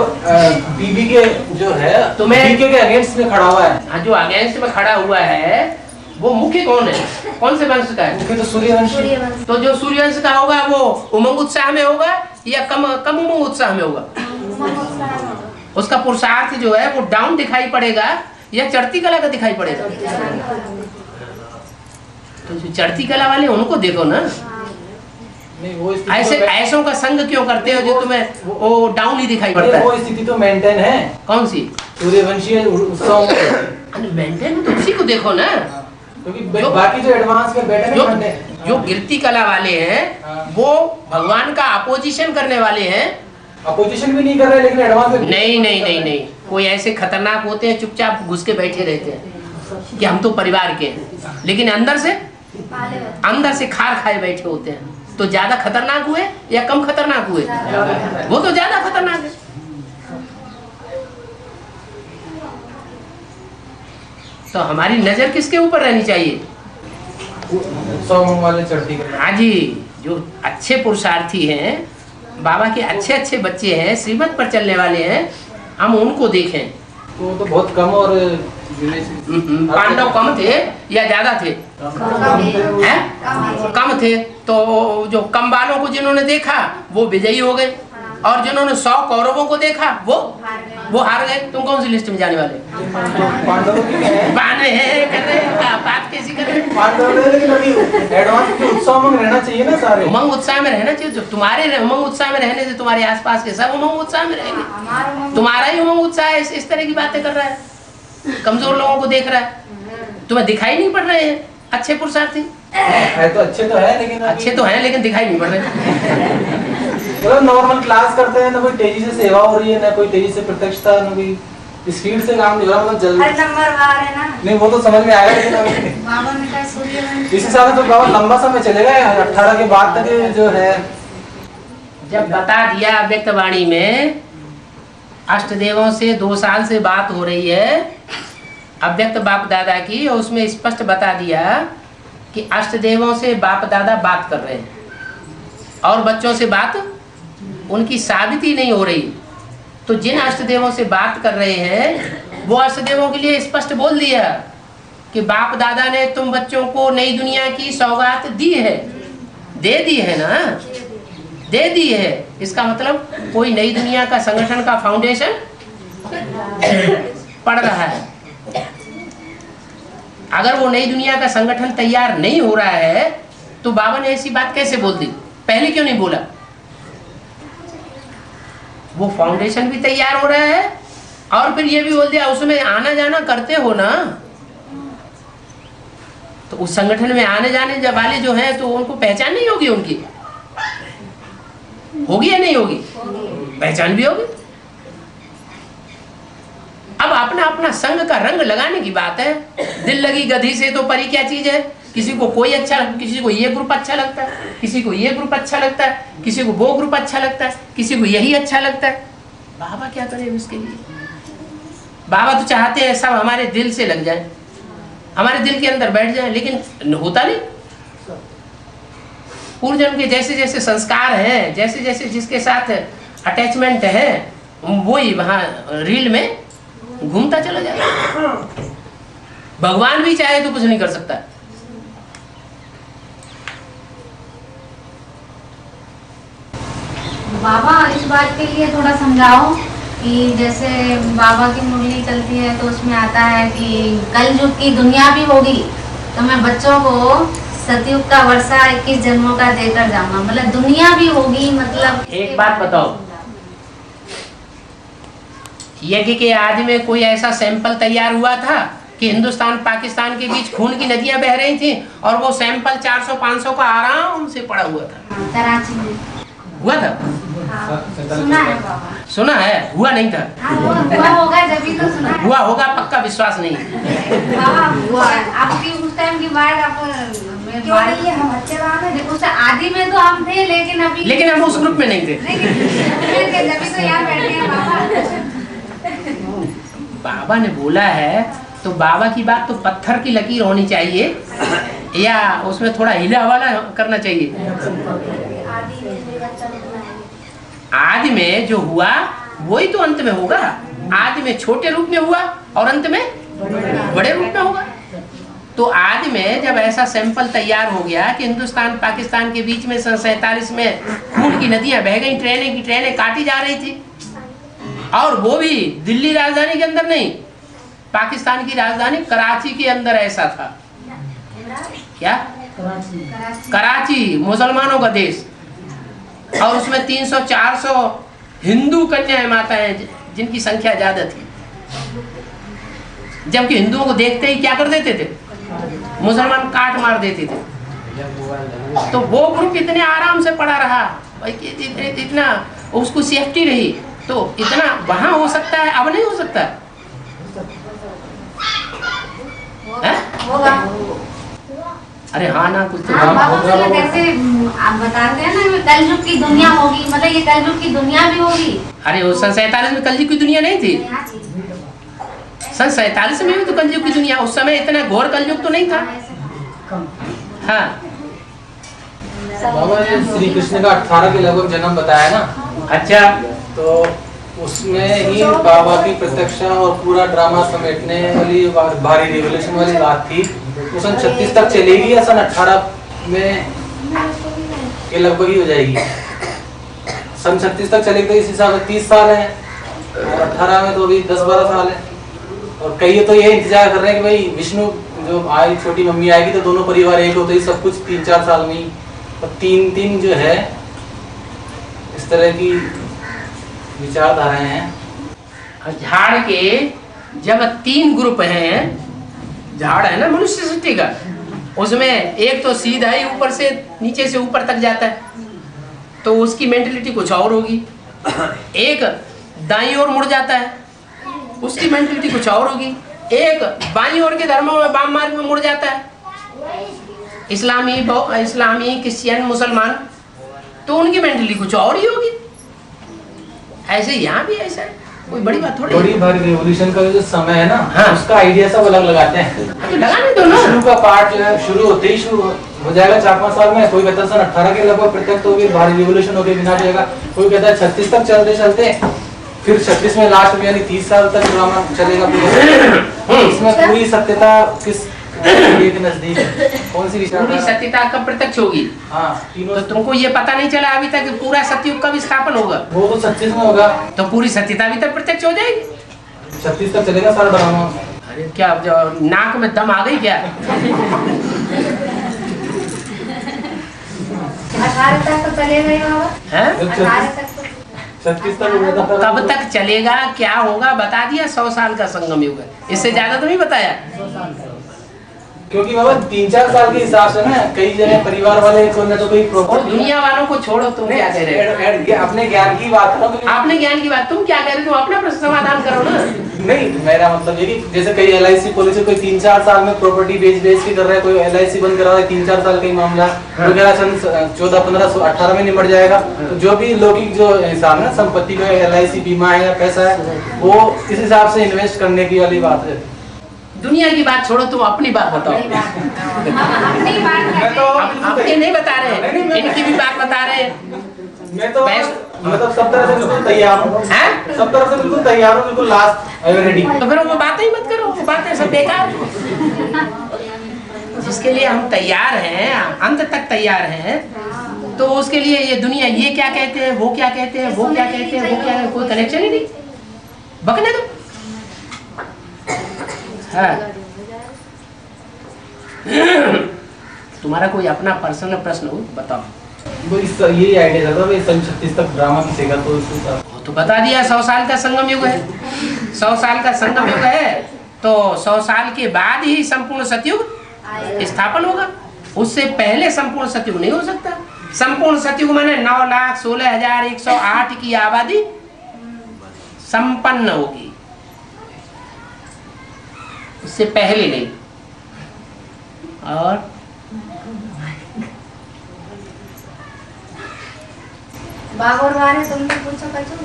बीबी के जो है तुम्हें के अगेंस्ट में खड़ा हुआ है। हाँ, जो अगेंस्ट में खड़ा हुआ है वो मुख्य कौन है, कौन से वंश का है? मुख्य तो सूर्यवंशी। तो जो सूर्यवंश का होगा वो उमंग उत्साह में होगा या कम उमंग उत्साह में होगा? उसका पुरुषार्थ जो है वो डाउन दिखाई पड़ेगा या चढ़ती कला का दिखाई पड़ेगा? तो जो चढ़ती कला वाले उनको देखो ना। नहीं, वो ऐसे ऐसों का संग क्यों करते हो जो तुम्हें वो डाउन ही दिखाई पड़ता है? वो स्थिति तो मेंटेन है। कौन सी सूर्यवंशी उत्सव मेंटेन? तो उसी को देखो ना, क्योंकि बाकी जो एडवांस में बैठे हैं, जो गिरती कला वाले हैं वो भगवान का अपोजिशन करने वाले हैं। अपोजिशन भी नहीं कर रहे, लेकिन एडवांस में नहीं, कोई ऐसे खतरनाक होते हैं चुपचाप घुस के बैठे रहते हैं कि हम तो परिवार के हैं, लेकिन अंदर से खार खाए बैठे होते हैं। तो ज्यादा खतरनाक हुए या कम खतरनाक हुए? वो तो ज्यादा खतरनाक है। तो हमारी नजर किसके ऊपर रहनी चाहिए? वाले चढ़ती कला। हाँ जी, जो अच्छे पुरुषार्थी हैं, बाबा के अच्छे बच्चे हैं, श्रीमत पर चलने वाले हैं, हम उनको देखें। तो बहुत कम और पांडव कम थे या ज्यादा थे? कम थे। तो जो कम वालों को जिन्होंने देखा वो विजयी हो गए, और जिन्होंने 100 कौरवों को देखा वो हार गए। तुम कौन सी लिस्ट में जाने वाले? बात कैसी कर रहे? उत्साह में रहना चाहिए ना सारे। उमंग उत्साह में रहना चाहिए। जो तुम्हारे उमंग उत्साह में रहने से तुम्हारे आसपास के सब उमंग उत्साह में रहेंगे। तुम्हारा ही उमंग उत्साह है इस तरह की बातें कर रहा है, कमजोर लोगों को देख रहा है। तुम्हें दिखाई नहीं पड़ रहे हैं अच्छे पुरुषार्थी? है तो अच्छे तो है, लेकिन दिखाई नहीं पड़ रहे। मतलब नॉर्मल क्लास करते हैं ना, कोई तेजी से सेवा हो रही है ना, कोई तेजी से प्रत्यक्षता, ना कोई स्पीड से काम नहीं हो रहा, मतलब जल्दी। हर नंबर बाहर है ना। नहीं, वो तो समझ में आया, लेकिन बाबा ने कहा सूर्यवंशी इस हिसाब से तो बाबा लंबा समय चलेगा। 18 के बाद तक जो है, जब बता दिया व्यक्तवाणी में अष्टदेवों से 2 साल से बात हो रही है अव्यक्त बाप दादा की, और उसमें स्पष्ट बता दिया कि अष्टदेवों से बाप दादा बात कर रहे हैं और बच्चों से बात उनकी साबिती नहीं हो रही। तो जिन अष्टदेवों से बात कर रहे हैं वो अष्टदेवों के लिए स्पष्ट बोल दिया कि बाप दादा ने तुम बच्चों को नई दुनिया की सौगात दी है, दे दी है ना, दे दी है। इसका मतलब कोई नई दुनिया का संगठन का फाउंडेशन पड़ रहा है। अगर वो नई दुनिया का संगठन तैयार नहीं हो रहा है तो बाबा ने ऐसी बात कैसे बोल दी? पहले क्यों नहीं बोला? वो फाउंडेशन भी तैयार हो रहा है और फिर ये भी बोल दिया उसमें आना जाना करते हो ना, तो उस संगठन में आने जाने वाले जो हैं तो उनको पहचान नहीं होगी, उनकी होगी या नहीं होगी? पहचान भी होगी। अब अपना अपना संग का रंग लगाने की बात है। दिल लगी गधी से तो परी क्या चीज है? किसी को कोई अच्छा लगता है, किसी को ये ग्रुप अच्छा लगता है, किसी को ये ग्रुप अच्छा लगता है, किसी को वो ग्रुप अच्छा लगता है, किसी को यही अच्छा लगता है। बाबा क्या करें उसके लिए? बाबा तो चाहते हैं सब हमारे दिल से लग जाए, हमारे दिल के अंदर बैठ जाए, लेकिन होता नहीं। पूर्वजन्म के जैसे जैसे संस्कार हैं, जैसे जैसे जिसके साथ अटैचमेंट है, वही वहां रील में घूमता चला जाएगा। भगवान भी चाहे तो कुछ नहीं कर सकता। बाबा इस बात के लिए थोड़ा समझाओ कि जैसे बाबा की मुरली चलती है तो उसमें आता है कि कल युग की दुनिया भी होगी तो मैं बच्चों को सतयुग का वर्षा 21 जन्मों का देकर जाऊंगा। मतलब दुनिया भी होगी। मतलब एक बात बताओ, यज्ञ के आदि में कोई ऐसा सैंपल तैयार हुआ था कि हिंदुस्तान पाकिस्तान के बीच खून की नदियां बह रही थी और वो सैंपल 400-500 का आराम से पड़ा हुआ था। कराची में हुआ था? हाँ, सुना है बाबा। सुना है, हुआ नहीं था। हाँ, हुआ होगा जब भी तो सुना है। हुआ होगा, पक्का विश्वास नहीं। बाबा हुआ है। आपकी उस टाइम की बात आप क्यों नहीं है? हम अच्छे रहे उस आदि में तो हम थे, लेकिन हम उस ग्रुप में नहीं थे। जब तो यहाँ बैठे हैं बाबा। बाबा ने बोला है तो बाबा की बात तो पत्थर की लकीर होनी चाहिए या उसमें थोड़ा हिला वाला करना चाहिए। आदि में जो हुआ वही तो अंत में होगा। आदि में छोटे रूप में हुआ और अंत में बड़े रूप में होगा। तो आदि में जब ऐसा सैंपल तैयार हो गया कि हिंदुस्तान पाकिस्तान के बीच में सन 47 में खून की नदियां बह गई, ट्रेनें काटी जा रही थी, और वो भी दिल्ली राजधानी के अंदर नहीं, पाकिस्तान की राजधानी कराची के अंदर ऐसा था। क्या? कराची मुसलमानों का देश, और उसमें 300-400 हिंदू कन्याएं माताएं जिनकी संख्या ज्यादा थी, जबकि हिंदुओं को देखते ही क्या कर देते थे? मुसलमान काट मार देते थे। तो वो ग्रुप इतने आराम से पड़ा रहा, इतना उसको सेफ्टी रही, तो इतना वहां हो सकता है, अब नहीं हो सकता है? अरे हाँ ना, कुछ तो कैसे आप बताते हैं ना, कलयुग की दुनिया होगी, मतलब ये कलयुग की दुनिया भी होगी। अरे वो सन 47 में कलयुग की दुनिया नहीं थी। सन 47 में भी तो कलयुग की दुनिया, उस समय इतना घोर कलयुग तो नहीं था। हाँ बाबा ने श्री कृष्ण का 18 के लगभग जन्म बताया ना। अच्छा, तो उसमें ही बाबा की प्रत्यक्षा और पूरा ड्रामा समेटने वाली भारी रिवोल्यूशन वाली बात थी। वो सन 36 तक चलेगी या सन 18 में के लगभग ही हो जाएगी? सन 36 तक चलेगी तो इस हिसाब से 30 साल है, और 18 में तो अभी 10-12 साल है। और कई तो ये इंतजार कर रहे हैं कि भाई विष्णु जो आई छोटी मम्मी आएगी तो दोनों परिवार एक होते ही सब कुछ 3-4 साल में ही। तो 3 जो है इस तरह की विचारधाराएं हैं। झाड़ के जब 3 ग्रुप हैं, झाड़ है ना मनुष्य सृष्टि का, उसमें एक तो सीधा ही ऊपर से नीचे से ऊपर तक जाता है, तो उसकी मेंटलिटी कुछ और होगी। एक दाईं ओर मुड़ जाता है, उसकी मेंटलिटी कुछ और होगी। एक बाईं ओर के धर्मों में, वाम मार्ग में मुड़ जाता है, इस्लामी क्रिश्चियन मुसलमान, तो उनकी मेंटलिटी कुछ और ही होगी। ऐसे यहाँ भी ऐसा है, कोई बड़ी बात थोड़ी। बड़ी भारी रिवॉल्यूशन का जो समय है ना, हाँ। उसका आइडिया सब अलग लगाते हैं। तो लगाने दो ना। शुरू का पार्ट जो है शुरू होते ही शुरू हो जाएगा 4-5 साल में। कोई कहता है सन 18 के लगभग प्रत्यक्ष तो भी भारी रिवॉल्यूशन हो गई बिना जाएगा। कोई कहता है 36 तक चलते चलते फिर 36 में लास्ट में यानी 30 साल तक ड्रामा चलेगा पूरा। इसमें पूरी सत्यता किस के नजदीक है? कौन सी पूरी विचारधारा? सत्यता कब प्रत्यक्ष होगी? हाँ, तो तीनों। तुमको ये पता नहीं चला अभी तक कि पूरा सतयुग कब स्थापन होगा? वो तो 36 में होगा। तो पूरी सत्यता भी तक प्रत्यक्ष हो जाएगी। 36 तक चलेगा सारा ड्रामा। अरे क्या नाक में दम आ गई क्या? 18 तक तो चलेगा ही बाबा। हैं? 18 तक तो 36 तक हो जाता है। कब तक चलेगा, क्या होगा बता दिया। 100 साल का संगम युग है, इससे ज्यादा तो नहीं बताया। क्योंकि बाबा 3-4 साल के हिसाब से ना कई जगह परिवार वाले कोई ना तो कोई और प्रॉपर्टी दुनिया वालों को छोड़ो, तुम क्या कह रहे हो? अपने ज्ञान की बात करो। आपने ज्ञान की बात, तुम क्या कह रहे हो? अपना प्रश्न समाधान करो ना। नहीं, मेरा मतलब ये कि जैसे कई LIC पॉलिसी कोई 3-4 साल में प्रॉपर्टी बेच के कर रहा है, कोई LIC बंद करा रहा है 3-4 साल का ही मामला, कोई कह रहा है सन 14-15-18 में निपट जाएगा। तो जो भी लौकिक जो हिसाब है संपत्ति का LIC बीमा है या पैसा है, वो इस हिसाब से इन्वेस्ट करने की वाली बात है। दुनिया की बात छोड़ो, तुम अपनी बात बताओ। अपनी बात अपनी नहीं बता रहे, इनकी भी बात बता रहे हैं। मैं तो मतलब सब तरह से बिल्कुल तैयार हूँ। हैं? सब तरह से बिल्कुल तैयार हूँ, बिल्कुल लास्ट रेडी। तो फिर वो बातें ही मत करो, वो बातें सब बेकार। जिसके लिए हम तैयार हैं, अंत तक तैयार हैं, तो उसके लिए ये दुनिया ये क्या कहते हैं, वो क्या कहते हैं, वो क्या कहते हैं, वो क्या, कोई कनेक्शन ही नहीं। बकने दो। हाँ। तुम्हारा कोई अपना पर्सनल प्रश्न हो बताओ। वो इस यही आइडिया था भाई सन 36 तक ड्रामा किसेगा तो वो तो बता दिया 100 साल का संगम युग है। 100 साल का संगम युग है, तो 100 साल के बाद ही संपूर्ण सतयुग स्थापन होगा। उससे पहले संपूर्ण सतयुग नहीं हो सकता। संपूर्ण सतयुग माने 9,16,108 की आबादी संपन्न होगी, उससे पहले नहीं। और बाबर बारे तुमने पूछो कचू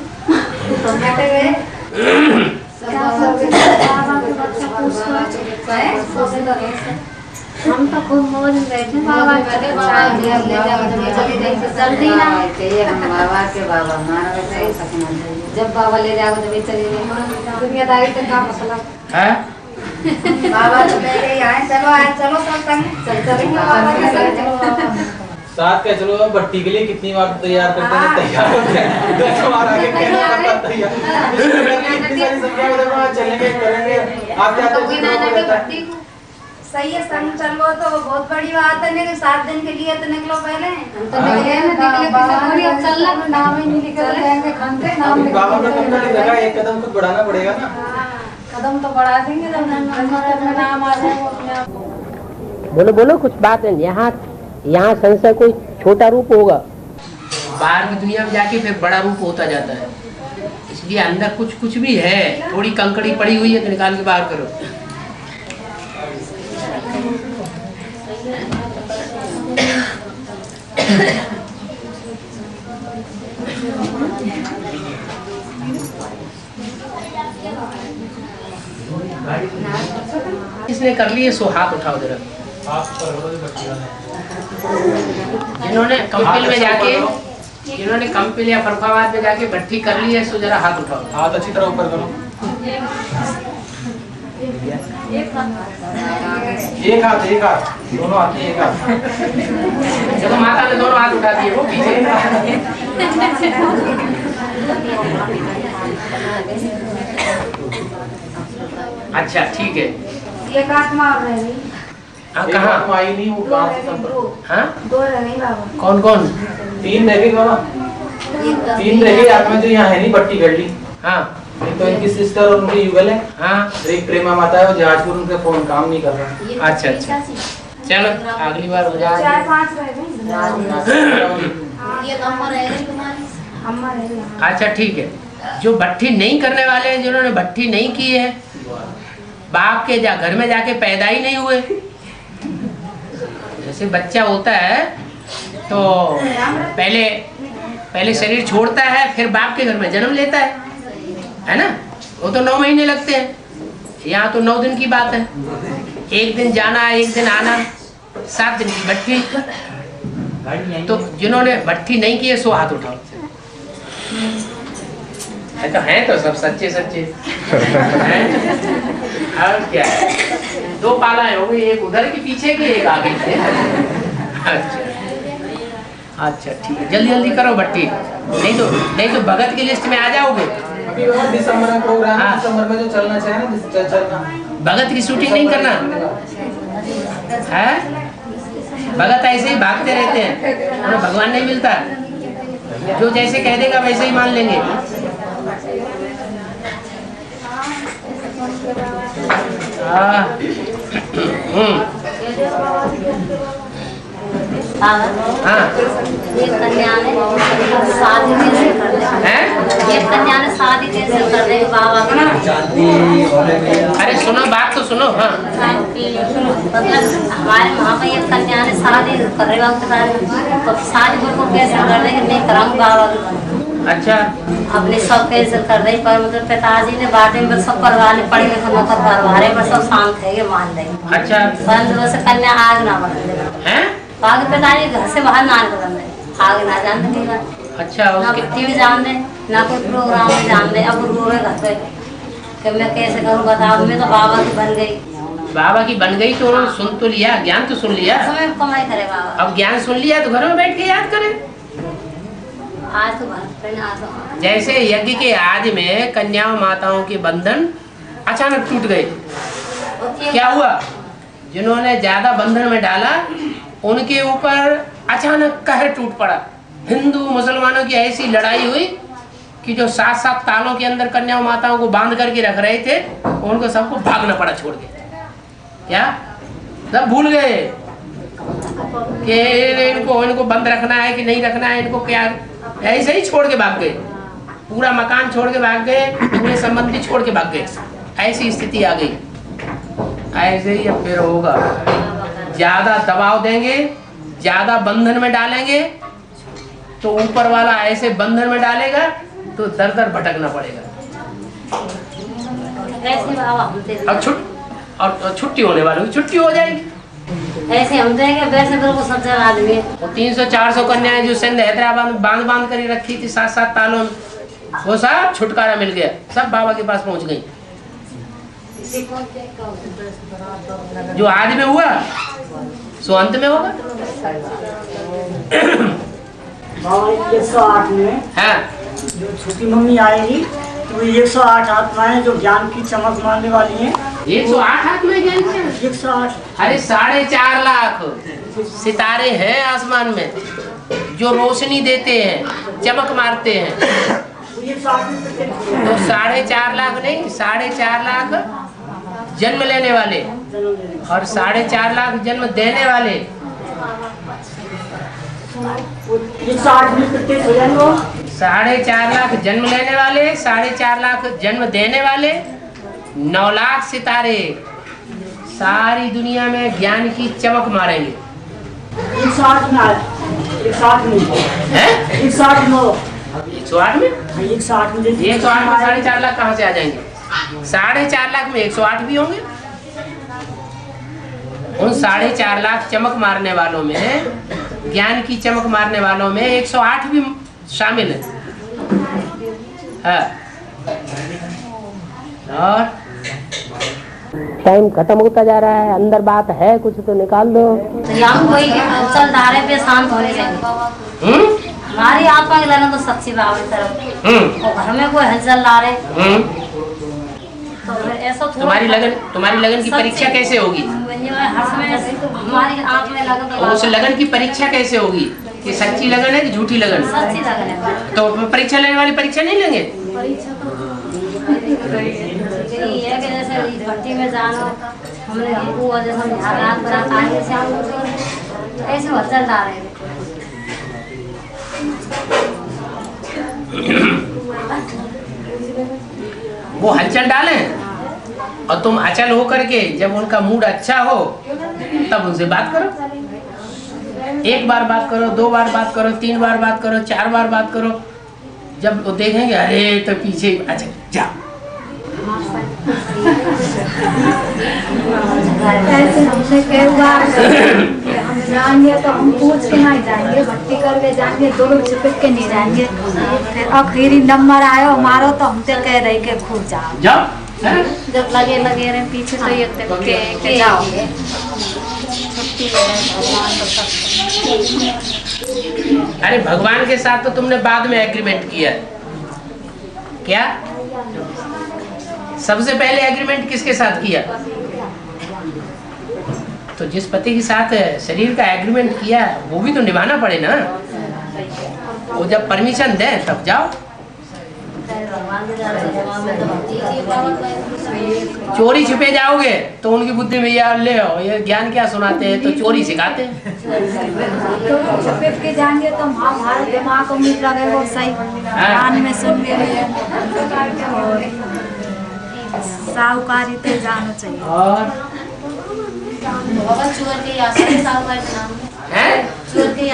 तुम बैठे गए हम तो खूब मौज में बैठे बाबा जल्दी ना बाबा के बाबा जब बाबा ले जाओ तभी चले दुनियादारी तो का मसला है। बाबा तो ले गए आए चलो सब संग चलेंगे बाबा के साथ चलो साथ क्या चलो भट्टी के लिए कितनी बार तैयार करते हैं, तैयार होते हैं 10 बार आगे कहना पड़ता है तैयार इतनी सारी संख्या में देखो चलेंगे करेंगे आते आते भट्टी को सही है संग चलो तो बहुत बड़ी बात है। नहीं 7 दिन के लिए तो निकलो पहले तो निकले अब चलना नाम ही नहीं निकल जाएंगे खानते नाम बाबा ने तुमने लगा एक कदम खुद बढ़ाना पड़ेगा ना। कदम तो बढ़ा देंगे जब नाम आ जाए वो अपने आप। बोलो बोलो कुछ बात है। यहाँ संशय कोई छोटा रूप होगा, बाहर की दुनिया में जाके फिर बड़ा रूप होता जाता है। इसलिए अंदर कुछ भी है, थोड़ी कंकड़ी पड़ी हुई है तो निकाल के बाहर करो। इसने कर लिए सो हाथ उठाओ जरा। जिन्होंने कंपिल में जाके या फरुखाबाद में जाके भट्टी कर ली है सो जरा हाथ उठाओ। हाथ अच्छी तरह ऊपर करो। एक हाथ दोनों हाथ एक हाथ। देखो माता ने दोनों हाथ उठा दिए वो पीछे। अच्छा ठीक है। एक हाथ मार रहे हैं। कहाँ आई नहीं वो कहाँ से संपर्क? हाँ 2 रह गई बाबा। कौन 3 रह गई बाबा। 3 रह गई आप में जो यहाँ है नहीं भट्टी कर ली। हाँ एक तो इनकी सिस्टर और उनकी युगल है। हाँ एक प्रेमा माता है, वो जहाजपुर उनके फोन काम नहीं कर रहा। अच्छा चलो अगली बार हो जाए। 4-5 रह गई। ये नंबर है तुम्हारी अम्मा रह गई। अच्छा ठीक है। जो भट्टी नहीं करने वाले हैं, जिन्होंने भट्टी नहीं की है, बाप के घर में जाके पैदा ही नहीं हुए। जैसे बच्चा होता है तो पहले शरीर छोड़ता है, फिर बाप के घर में जन्म लेता है ना। वो तो 9 महीने लगते हैं, यहाँ तो 9 दिन की बात है। 1 दिन जाना 1 दिन आना, 7 दिन की भट्टी। तो जिन्होंने भट्टी नहीं की है सो हाथ उठाओ। तो हैं तो सब सच्चे हैं। और क्या है, 2 पालाएं हो गई, एक उधर की पीछे की एक आगे की। अच्छा ठीक है, जल्दी करो भट्टी, नहीं तो भगत की लिस्ट में आ जाओगे। अभी दिसंबर में प्रोग्राम है, दिसंबर में जो चलना चाहिए ना चलना। भगत की शूटिंग नहीं करना है। भगत ऐसे ही भागते रहते हैं, उन्हें भगवान नहीं मिलता। जो जैसे कह देगा वैसे ही मान लेंगे। हाँ ये कन्या ने शादी कैसे कर दे? ये कन्या ने शादी कैसे कर दे बाबा की? अरे सुनो, बात तो सुनो। हाँ मतलब हमारे वहाँ पे ये कन्या ने शादी कर रहे वक्त तो शादी को कैसे कर दे? नहीं कराऊँ बाबा की। अच्छा अपने सब कैसे कर रही, पर मतलब पिताजी ने बाटे में सब परिवार ने पढ़े लिखे नौकर परिवार है, पर सब शांत है ये मान देंगे। अच्छा परंतु वैसे कन्या आग ना बढ़ देगा। हैं? आगे पिताजी घर से बाहर ना निकल दे, आगे ना जान देगा। अच्छा ना टीवी जान दे, ना कोई प्रोग्राम में जान दे। अब रोए घर पे कि मैं कैसे करूँ बताओ। मैं तो बाबा की बन गई। बाबा की बन गई तो उन्होंने सुन तो लिया, ज्ञान तो सुन लिया। समय कमाई करे बाबा। अब ज्ञान सुन लिया तो घर में बैठ के याद करे। आज तो घर पे ना तो जैसे यज्ञ के आज में कन्याओं माताओं के बंधन अचानक टूट गए। क्या हुआ? जिन्होंने ज्यादा बंधन में डाला उनके ऊपर अचानक कहर टूट पड़ा। हिंदू मुसलमानों की ऐसी लड़ाई हुई कि जो 7-7 तालों के अंदर कन्याओं माताओं को बांध करके रख रहे थे, उनको सबको भागना पड़ा छोड़ के। क्या सब भूल गए कि इनको बंद रखना है कि नहीं रखना है, इनको क्या, ऐसे ही छोड़ के भाग गए। पूरा मकान छोड़ के भाग गए, पूरे संबंधी छोड़ के भाग गए। ऐसी स्थिति आ गई। ऐसे ही अब फिर होगा, ज्यादा दबाव देंगे, ज्यादा बंधन में डालेंगे तो ऊपर वाला ऐसे बंधन में डालेगा तो दर दर भटकना पड़ेगा। और छुट्टी होने वालों की छुट्टी हो जाएगी। ऐसे हम देंगे वैसे बिल्कुल सज्जन आदमी। 300-400 कन्याएं जो सिंध हैदराबाद में बांध बांध कर रखी थी 7-7 तालों, वो सब छुटकारा मिल गया, सब बाबा के पास पहुंच गई। जो आदि में हुआ सो अंत में होगा। बाबा 108 में हाँ, जो छोटी मम्मी आएगी तो 108 आत्माएं जो ज्ञान की चमक मारने वाली हैं। 108 आत्माएं ज्ञान की? 108। अरे 4.5 लाख सितारे हैं आसमान में जो रोशनी देते हैं, चमक मारते हैं। तो 4.5 लाख नहीं, 4.5 लाख जन्म लेने वाले और 4.5 लाख जन्म देने वाले। 4.5 लाख जन्म लेने वाले, 4.5 लाख जन्म देने वाले, 9 लाख सितारे सारी दुनिया में ज्ञान की चमक मारेंगे। 108 में 108 में 108 में 108 में 108 में 4.5 लाख कहाँ से आ जाएंगे? 4.5 लाख में 108 भी होंगे। उन 4.5 लाख चमक मारने वालों में, ज्ञान की चमक मारने वालों में 108 भी शामिल है। हाँ। और टाइम खत्म होता जा रहा है, अंदर बात है कुछ तो निकाल दो। चल धारे पे शांत होने लगे। हमारी आत्मा के लगन तो सच्ची बात है तरफ, और घर में कोई हलचल ला रहे तो ऐसा तुम्हारी लगन की परीक्षा कैसे होगी? हर समय हमारी आँख में लगन तो उस लगन की परीक्षा कैसे होगी कि सच्ची लगन है कि झूठी लगन? सच्ची लगन है। तो परीक्षा लेने वाली परीक्षा नहीं लेंगे? परीक्षा तो यही है कि जैसे भट्टी में जाना, हमने वो जैसे हम रात बरात आगे से हम ऐसे हलचल ला रहे हैं। वो हलचल डालें और तुम अचल हो करके जब उनका मूड अच्छा हो तब उनसे बात करो। 1 बार बात करो, 2 बार बात करो, 3 बार बात करो, 4 बार बात करो। जब वो देखेंगे अरे तो पीछे अच्छा जा। ऐसे हमने कई बार हम जाएंगे तो हम पूछ के नहीं जाएंगे, भट्टी करके जाएंगे, 2 लोग चिपक के नहीं जाएंगे। फिर आखिरी नंबर आयो हमारो तो हमसे कह रहे के खुद जाओ। जब लगे रहे पीछे तो ये के जाओगे। अरे भगवान के साथ तो तुमने बाद में एग्रीमेंट किया। क्या सबसे पहले एग्रीमेंट किसके साथ किया? तो जिस पति के साथ शरीर का एग्रीमेंट किया वो भी तो निभाना पड़े ना। वो जब परमिशन दे तब जाओ। चोरी छिपे जाओगे तो उनकी बुद्धि में यार ले आओ, ये ज्ञान क्या सुनाते हैं, तो चोरी सिखाते हैं। छिपक के जाएंगे तो हमारे दिमाग को मिल लगेगा सही, कान में सुन के साहूकारी पे जाना चाहिए। और चोर के साहूकार के नाम है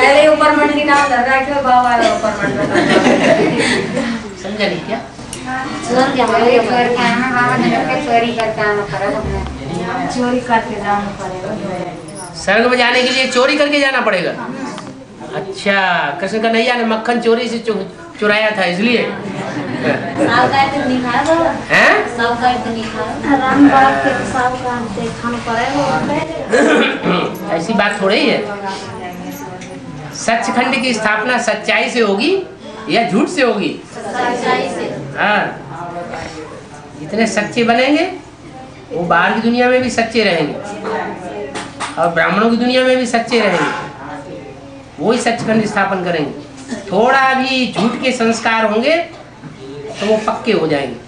अरे ऊपर मंडी नाम लग रहा है बाबा ऊपर मंडी। समझा नहीं क्या? चोर के हमारे घर के आना बाबा ने चोरी करके आना पड़ेगा, चोरी करके जाना पड़ेगा। स्वर्ग में जाने के लिए चोरी करके जाना पड़ेगा। अच्छा, कृष्ण कन्हैया ने मक्खन चोरी से चुराया था इसलिए। साहूकार तो नहीं खाया बाबा, हैं? साहूकार तो नहीं खाया। राम बाप के साहूकार से खाना पड़ेगा। ऐसी बात थोड़ी है। सचखंड की स्थापना सच्चाई से होगी या झूठ से होगी? सच्चाई से। हाँ, जितने सच्चे बनेंगे वो बाहर की दुनिया में भी सच्चे रहेंगे और ब्राह्मणों की दुनिया में भी सच्चे रहेंगे। वो ही सचखंड स्थापन करेंगे। थोड़ा भी झूठ के संस्कार होंगे तो वो पक्के हो जाएंगे।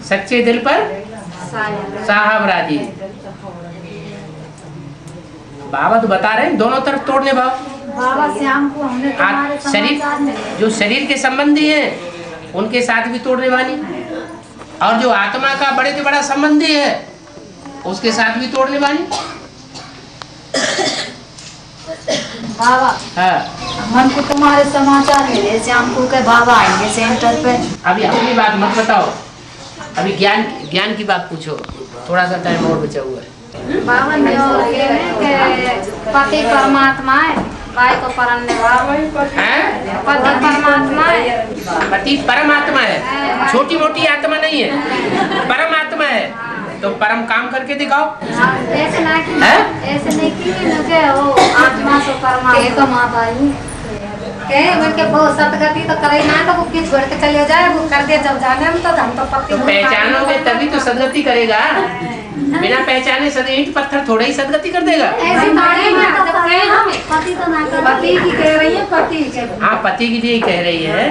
सच्चे दिल पर साहब राजी। बाबा तो बता रहे हैं दोनों तरफ तोड़ने बाबा श्याम को हमने तुम्हारे शरीर, समाचार में जो शरीर के संबंधी हैं उनके साथ भी तोड़ने वाली, और जो आत्मा का बड़े से बड़ा संबंधी है उसके साथ भी तोड़ने वाली। बाबा हाँ, मन को तुम्हारे समाचार मिले श्याम को के बाबा आएंगे सेंटर पे। अभी अपनी बात मत बताओ, अभी ज्ञान की बात पूछो, थोड़ा सा टाइम और बचा हुआ है। बाबा ने और के पति परमात्मा है, भाई को परमने हैं? पति परमात्मा है। पति परमात्मा है, छोटी मोटी आत्मा नहीं है, परमात्मा है। तो परम काम करके दिखाओ। ऐसे ना कि हैं? ऐसे नहीं कि मुझे वो आत्मा से परमात्मा का माँ भाई के मैं के बहुत सतगति तो करे ना, तो वो किस छोड़ के चले जाए, वो कर दे जब जाने हम तो पति तो पहचानोगे तभी तो सदगति करेगा। बिना पहचाने ईंट पत्थर थोड़ा ही सदगति कर देगा। ऐसे ताड़े में जब कहे हम पति तो ना कर पति की कह रही है, पति के हाँ, पति के लिए कह रही है,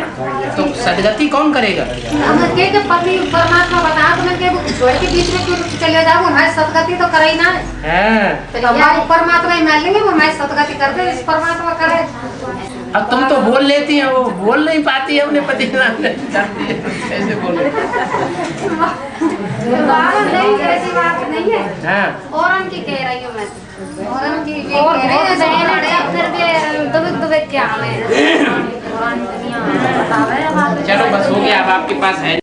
तो सदगति कौन करेगा? हम के पति परमात्मा बता तो मैं के वो छोड़ के बीच में क्यों चले जाओ, हमारी सतगति तो करे ही ना। हाँ, तो हमारे परमात्मा ही मान लेंगे, वो हमारी सतगति कर दे, इस परमात्मा करे। अब तुम तो बोल लेती हैं, वो बोल नहीं पाती है, अपने पति के नाम कैसे बोले? बाबा नहीं, ऐसी बात नहीं है। हाँ, और उनकी कह रही हूँ मैं, और उनकी भी और कह रही बहुत है, बहन है, फिर भी दुबक क्या हमें चलो बस हो गया, अब आपके पास है।